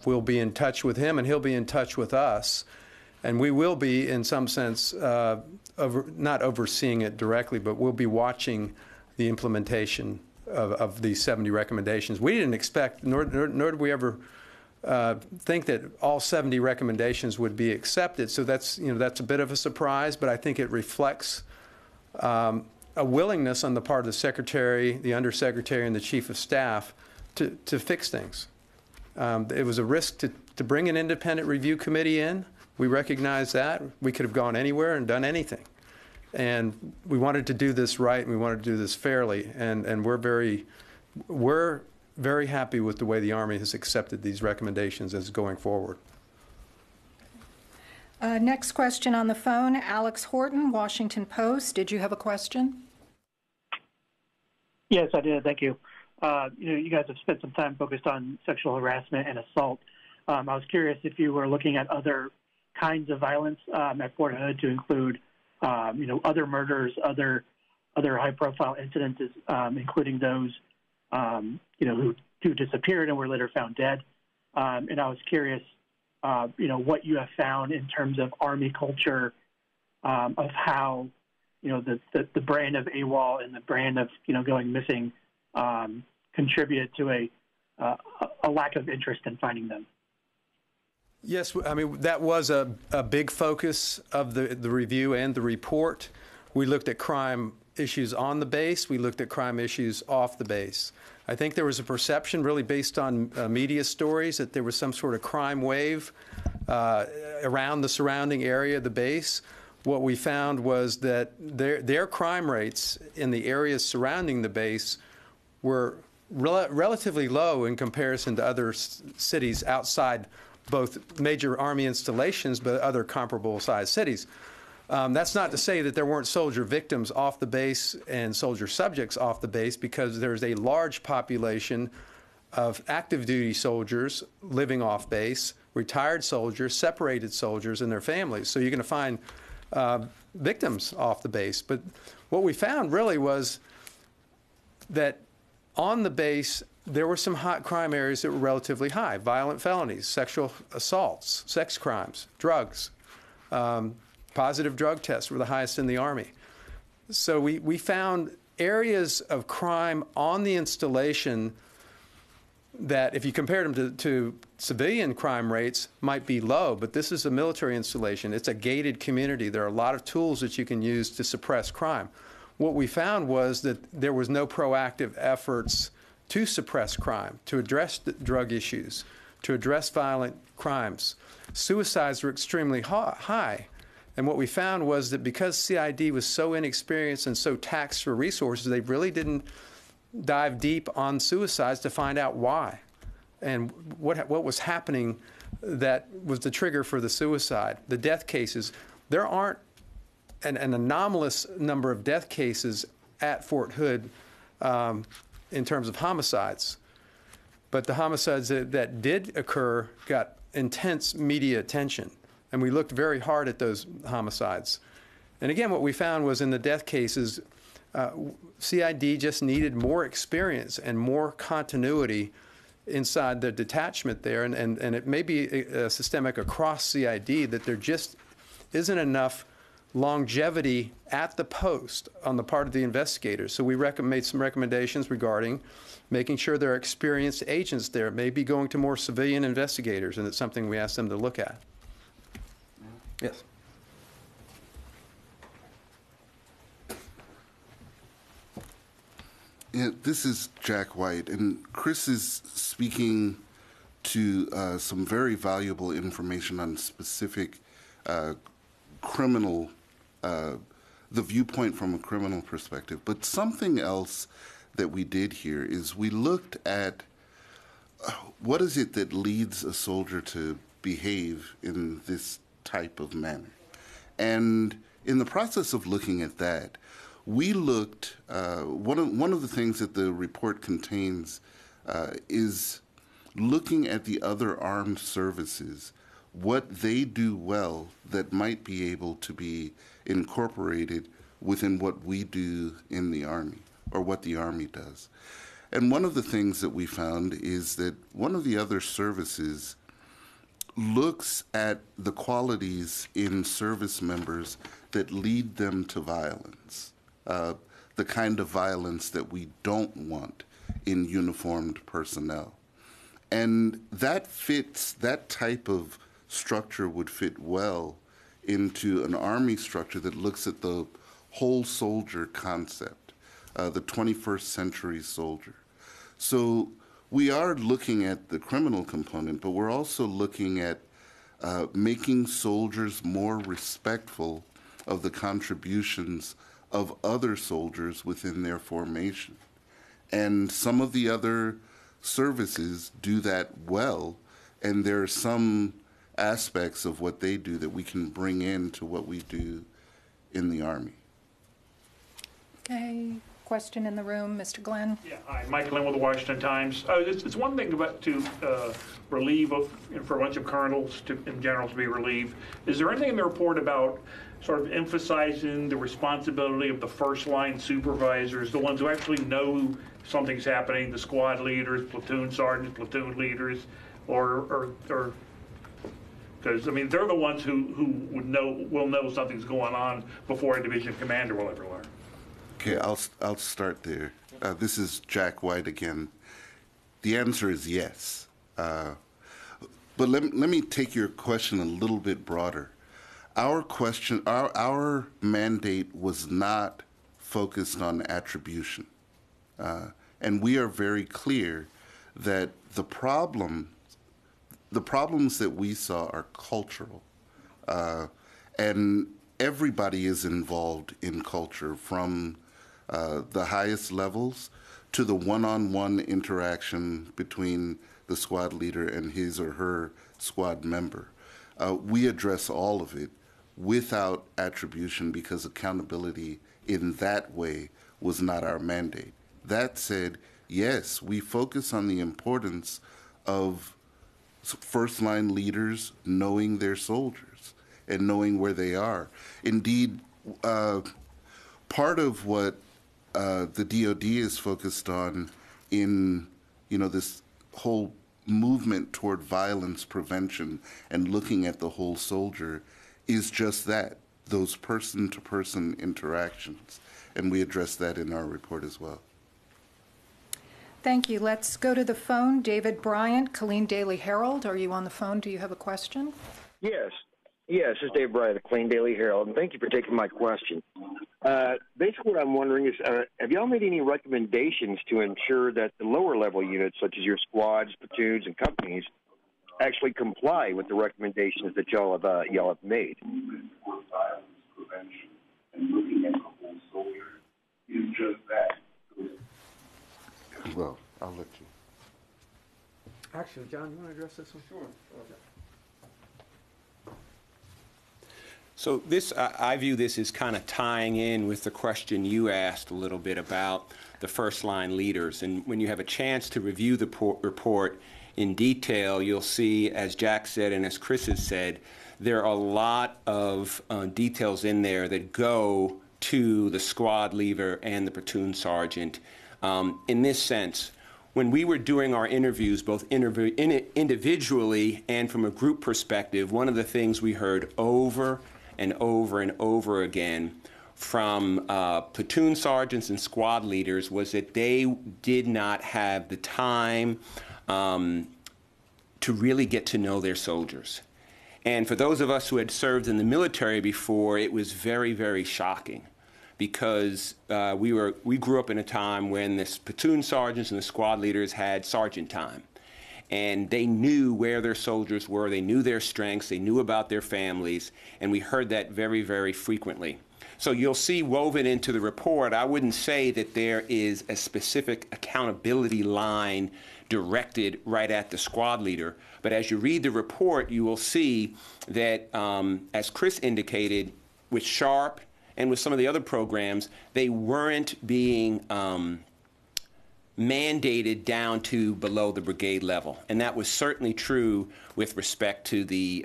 We'll be in touch with him, and he'll be in touch with us. And we will be, in some sense, not overseeing it directly, but we'll be watching the implementation of these 70 recommendations. We didn't expect, nor did we ever think that all 70 recommendations would be accepted. So that's a bit of a surprise, but I think it reflects a willingness on the part of the Secretary, the Undersecretary, and the Chief of Staff to fix things. It was a risk to bring an independent review committee in. We recognize that. We could have gone anywhere and done anything. And we wanted to do this right, and we wanted to do this fairly, and we're very happy with the way the Army has accepted these recommendations as going forward. Next question on the phone, Alex Horton, Washington Post. Did you have a question? Yes, I did. Thank you. You guys have spent some time focused on sexual harassment and assault. I was curious if you were looking at other kinds of violence at Fort Hood to include other murders, other high-profile incidences, including those, who disappeared and were later found dead. And I was curious, what you have found in terms of Army culture, of how, the brand of AWOL and the brand of, going missing contributed to a lack of interest in finding them. Yes, I mean, that was a big focus of the review and the report. We looked at crime issues on the base. We looked at crime issues off the base. I think there was a perception really based on media stories that there was some sort of crime wave around the surrounding area of the base. What we found was that their crime rates in the areas surrounding the base were relatively low in comparison to other cities outside both major Army installations, but other comparable sized cities. That's not to say that there weren't soldier victims off the base and soldier subjects off the base, because there's a large population of active duty soldiers living off base, retired soldiers, separated soldiers, and their families. So you're going to find victims off the base. But what we found really was that on the base there were some hot crime areas that were relatively high: violent felonies, sexual assaults, sex crimes, drugs. Positive drug tests were the highest in the Army. So we found areas of crime on the installation that, if you compared them to civilian crime rates, might be low, but this is a military installation. It's a gated community. There are a lot of tools that you can use to suppress crime. What we found was that there was no proactive efforts to suppress crime, to address drug issues, to address violent crimes. Suicides were extremely high. And what we found was that because CID was so inexperienced and so taxed for resources, they really didn't dive deep on suicides to find out why and what was happening that was the trigger for the suicide. The death cases, there aren't an anomalous number of death cases at Fort Hood in terms of homicides. But the homicides that did occur got intense media attention. And we looked very hard at those homicides. And again, what we found was in the death cases, CID just needed more experience and more continuity inside the detachment there. And it may be systemic across CID that there just isn't enough longevity at the post on the part of the investigators. So we made some recommendations regarding making sure there are experienced agents there, maybe going to more civilian investigators, and it's something we asked them to look at. Yes. Yeah, this is Jack White, and Chris is speaking to some very valuable information on specific criminal, the viewpoint from a criminal perspective. But something else that we did here is we looked at what is it that leads a soldier to behave in this type of manner. And in the process of looking at that, we looked, one of the things that the report contains is looking at the other armed services, what they do well that might be able to be incorporated within what we do in the Army, or what the Army does. And one of the things that we found is that one of the other services looks at the qualities in service members that lead them to violence, the kind of violence that we don't want in uniformed personnel. And that fits, that type of structure would fit well into an Army structure that looks at the whole soldier concept, the 21st century soldier. So we are looking at the criminal component, but we're also looking at making soldiers more respectful of the contributions of other soldiers within their formation. And some of the other services do that well, and there are some aspects of what they do that we can bring into what we do in the Army. Okay, question in the room, Mr. Glenn. Yeah, hi, Mike Glenn with the Washington Times. It's one thing to relieve for a bunch of colonels in general to be relieved. Is there anything in the report about sort of emphasizing the responsibility of the first line supervisors, the ones who actually know something's happening, the squad leaders, platoon sergeants, platoon leaders, or because I mean they're the ones who will know something's going on before a division commander will ever learn. Okay, I'll start there. This is Jack White again. The answer is yes. But let me take your question a little bit broader. Our mandate was not focused on attribution. And we are very clear that the problems that we saw are cultural. And everybody is involved in culture, from the highest levels to the one-on-one interaction between the squad leader and his or her squad member. We address all of it without attribution because accountability in that way was not our mandate. That said, yes, we focus on the importance of first-line leaders knowing their soldiers and knowing where they are. Indeed, part of what the DoD is focused on in this whole movement toward violence prevention and looking at the whole soldier is just that, those person-to-person interactions. And we address that in our report as well. Thank you. Let's go to the phone. David Bryant, Killeen Daily Herald. Are you on the phone? Do you have a question? Yes. Yes, this is Dave Bryant, the Killeen Daily Herald, and thank you for taking my question. Basically what I'm wondering is, have y'all made any recommendations to ensure that the lower level units, such as your squads, platoons, and companies, actually comply with the recommendations that y'all have made? Violence prevention and looking at the whole soldier is just that. Well, I'll let you. Actually, John, you want to address this one? Sure. Okay. So this, I view this as kind of tying in with the question you asked a little bit about the first-line leaders. And when you have a chance to review the report in detail, you'll see, as Jack said and as Chris has said, there are a lot of details in there that go to the squad leader and the platoon sergeant. In this sense, when we were doing our interviews, both individually and from a group perspective, one of the things we heard over and over and over again from platoon sergeants and squad leaders was that they did not have the time to really get to know their soldiers. And for those of us who had served in the military before, it was very, very shocking, because we grew up in a time when the platoon sergeants and the squad leaders had sergeant time. And they knew where their soldiers were, they knew their strengths, they knew about their families, and we heard that very, very frequently. So you'll see woven into the report, I wouldn't say that there is a specific accountability line directed right at the squad leader, but as you read the report, you will see that, as Chris indicated, with SHARP and with some of the other programs, they weren't being mandated down to below the brigade level. And that was certainly true with respect to the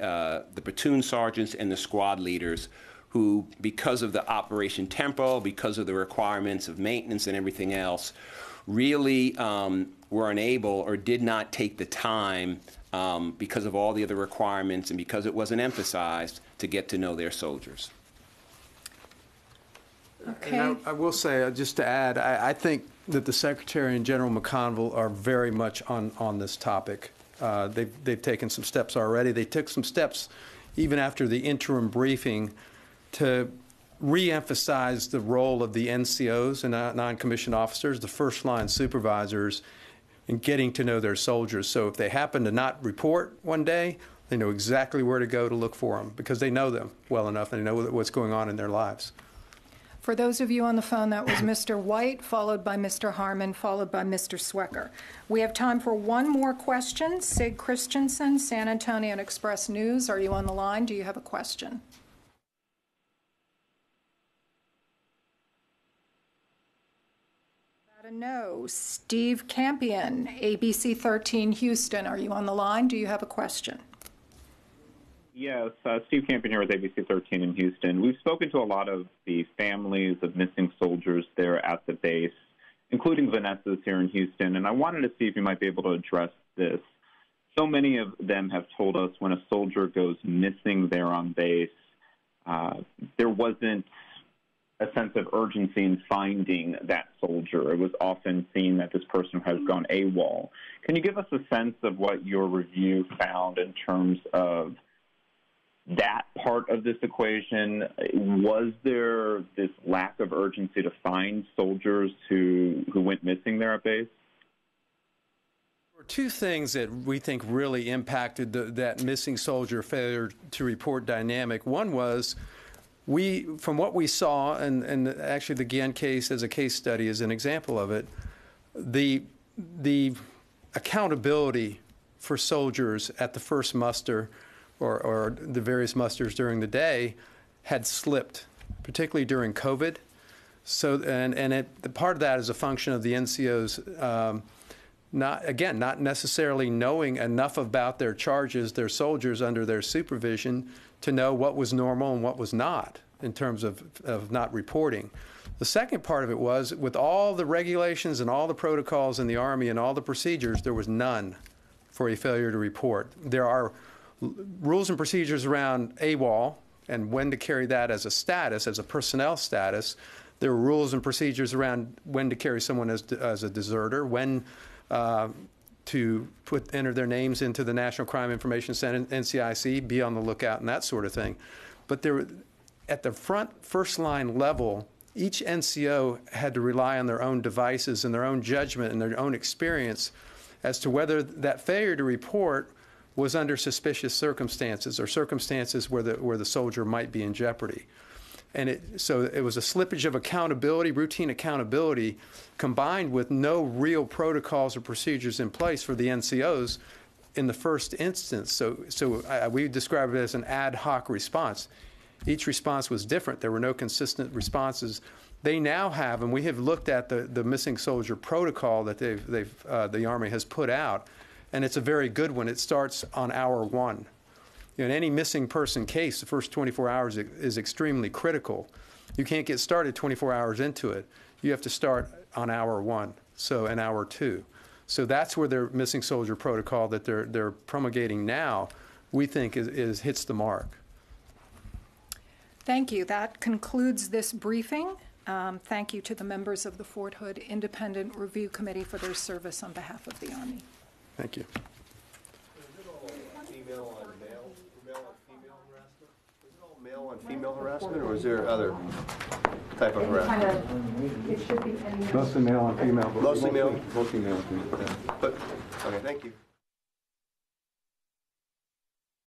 platoon sergeants and the squad leaders who, because of the operation tempo, because of the requirements of maintenance and everything else, really were unable or did not take the time because of all the other requirements and because it wasn't emphasized to get to know their soldiers. Okay. And I will say, just to add, I think that the Secretary and General McConville are very much on this topic. They've taken some steps already. They took some steps even after the interim briefing to re-emphasize the role of the NCOs and non-commissioned officers, the first-line supervisors, in getting to know their soldiers. So if they happen to not report one day, they know exactly where to go to look for them because they know them well enough and they know what's going on in their lives. For those of you on the phone, that was Mr. White, followed by Mr. Harmon, followed by Mr. Swecker. We have time for one more question. Sig Christensen, San Antonio Express News. Are you on the line? Do you have a question? No. Steve Campion, ABC 13 Houston. Are you on the line? Do you have a question? Yes, Steve Campion here with ABC 13 in Houston. We've spoken to a lot of the families of missing soldiers there at the base, including Vanessa's here in Houston, and I wanted to see if you might be able to address this. So many of them have told us when a soldier goes missing there on base, there wasn't a sense of urgency in finding that soldier. It was often seen that this person has gone AWOL. Can you give us a sense of what your review found in terms of that part of this equation? Was there this lack of urgency to find soldiers who went missing there at base? There were two things that we think really impacted that missing soldier failure to report dynamic. One was from what we saw, and actually the Guillen case as a case study is an example of it, the accountability for soldiers at the first muster or the various musters during the day had slipped, particularly during COVID. So, the part of that is a function of the NCOs not necessarily knowing enough about their charges, their soldiers under their supervision, to know what was normal and what was not in terms of not reporting. The second part of it was, with all the regulations and all the protocols in the Army and all the procedures, there was none for a failure to report. There are rules and procedures around AWOL and when to carry that as a status, as a personnel status. There were rules and procedures around when to carry someone as a deserter, when to enter their names into the National Crime Information Center, NCIC, be on the lookout, and that sort of thing. But there, at the first line level, each NCO had to rely on their own devices and their own judgment and their own experience as to whether that failure to report was under suspicious circumstances or circumstances where the soldier might be in jeopardy. And so it was a slippage of accountability, routine accountability, combined with no real protocols or procedures in place for the NCOs in the first instance. So we describe it as an ad hoc response. Each response was different. There were no consistent responses. They now have, and we have looked at the missing soldier protocol that the Army has put out, and it's a very good one. It starts on hour one. In any missing person case, the first 24 hours is extremely critical. You can't get started 24 hours into it. You have to start on hour one, and hour two. So that's where their missing soldier protocol that they're promulgating now, we think hits the mark. Thank you. That concludes this briefing. Thank you to the members of the Fort Hood Independent Review Committee for their service on behalf of the Army. Thank you. Male on female harassment, or is there other type of harassment? It should be any. Mostly male on female. Mostly male. Mostly male. But okay, thank you.